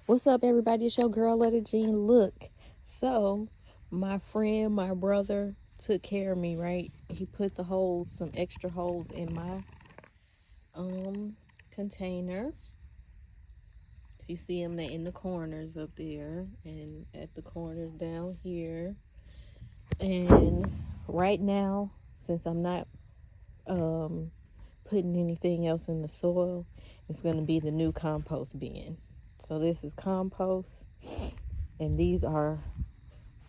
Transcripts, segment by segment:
What's up, everybody? It's your girl, Letta Jean. Look, so my friend, my brother, took care of me, right? He put some extra holes in my container. If you see them, they're in the corners up there and at the corners down here. And right now, since I'm not putting anything else in the soil, it's gonna be the new compost bin. So this is compost, and these are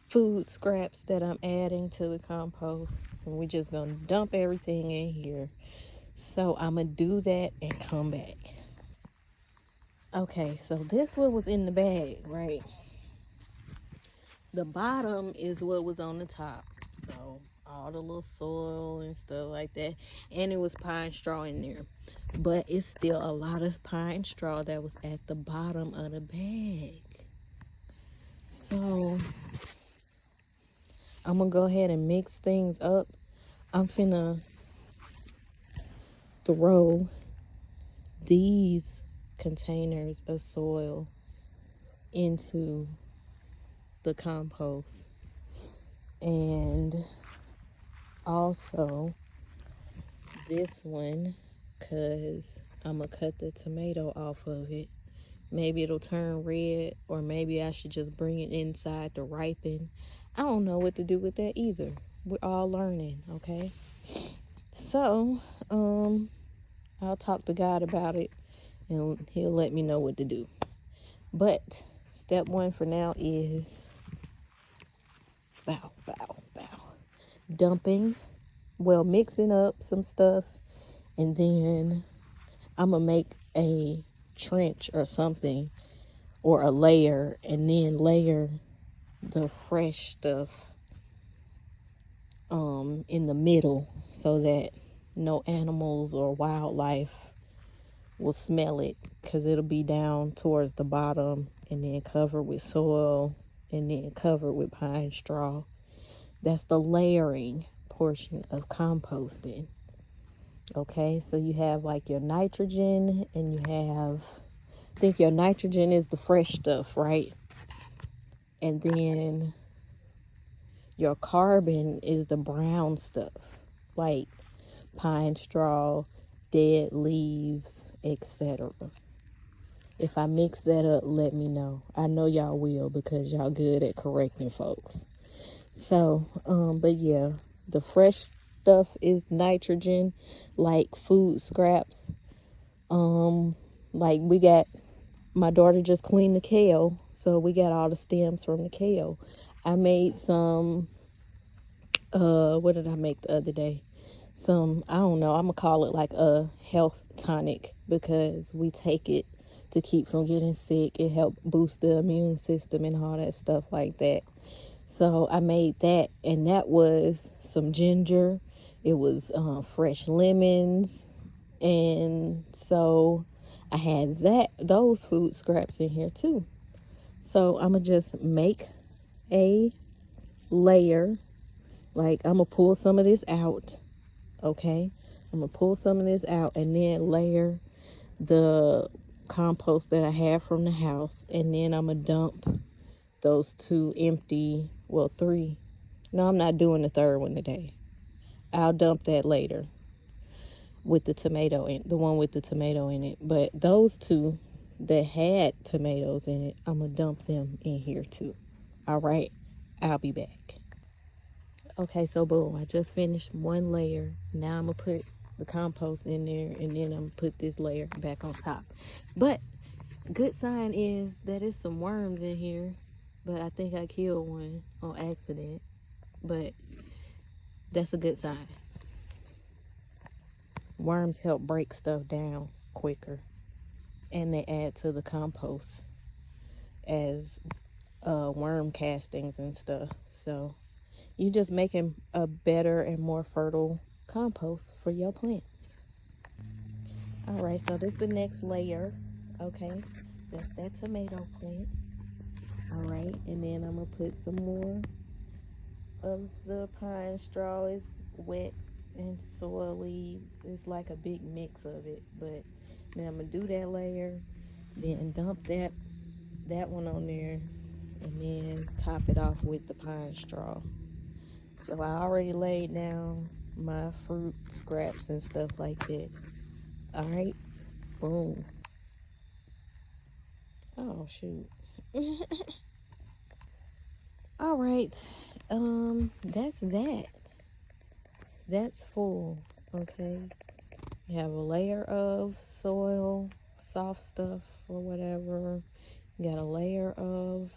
food scraps that I'm adding to the compost, and we're just gonna dump everything in here. So I'm gonna do that and come back. Okay, so this what was in the bag, right? The bottom is what was on the top, so all the little soil and stuff like that, and it was pine straw in there, but it's still a lot of pine straw that was at the bottom of the bag. So I'm gonna go ahead and mix things up. I'm finna throw these containers of soil into the compost, and also this one, because I'm gonna cut the tomato off of it. Maybe it'll turn red, or maybe I should just bring it inside to ripen. I don't know what to do with that either. We're all learning, okay? So I'll talk to God about it, and he'll let me know what to do. But step one for now is dumping, mixing up some stuff, and then I'm gonna make a trench or something, or a layer, and then layer the fresh stuff in the middle, so that no animals or wildlife will smell it, because it'll be down towards the bottom and then covered with soil and then covered with pine straw. That's the layering portion of composting. Okay, so you have like your nitrogen, and you have, I think your nitrogen is the fresh stuff, right? And then your carbon is the brown stuff, like pine straw, dead leaves, etc. If I mix that up, let me know. I know y'all will, because y'all good at correcting folks. So, but yeah, the fresh stuff is nitrogen, like food scraps. Like my daughter just cleaned the kale, so we got all the stems from the kale. I made some, what did I make the other day? I don't know, I'm gonna call it like a health tonic, because we take it to keep from getting sick. It helped boost the immune system and all that stuff like that. So I made that, and that was some ginger. It was fresh lemons, and so I had those food scraps in here too. So I'm gonna just make a layer. Like, I'm gonna pull some of this out, okay? I'm gonna pull some of this out, and then layer the compost that I have from the house, and then I'm gonna dump those three. No, I'm not doing the third one today. I'll dump that later with the one with the tomato in it. But those two that had tomatoes in it, I'm gonna dump them in here too. All right, I'll be back. Okay, so boom, I just finished one layer. Now I'm gonna put the compost in there, and then I'm gonna put this layer back on top. But good sign is that there's some worms in here, but I think I killed one on accident. But that's a good sign. Worms help break stuff down quicker, and they add to the compost as worm castings and stuff. So you just making a better and more fertile compost for your plants. All right, so this is the next layer. Okay, that's that tomato plant. All right, and then I'm gonna put some more of the pine straw. Is wet and soily. It's like a big mix of it. But then I'm gonna do that layer, then dump that that one on there, and then top it off with the pine straw. So I already laid down my fruit scraps and stuff like that. All right, boom. Oh shoot. All right, that's that. That's full. Okay. You have a layer of soil, soft stuff or whatever. You got a layer of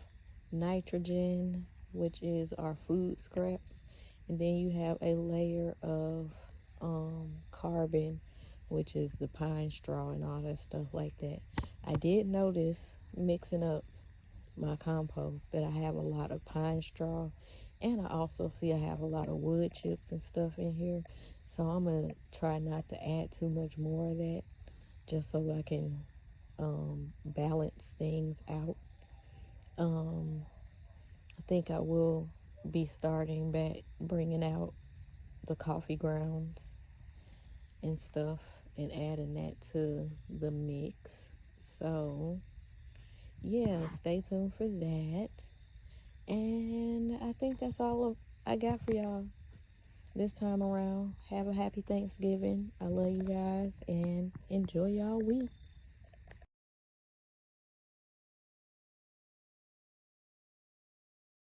nitrogen, which is our food scraps. And then you have a layer of carbon, which is the pine straw and all that stuff like that. I did notice mixing up my compost that I have a lot of pine straw, and I also see I have a lot of wood chips and stuff in here. So I'm gonna try not to add too much more of that, just so I can balance things out. I think I will be starting back bringing out the coffee grounds and stuff and adding that to the mix. So yeah, stay tuned for that. And I think that's all I got for y'all this time around. Have a happy Thanksgiving. I love you guys and enjoy y'all week.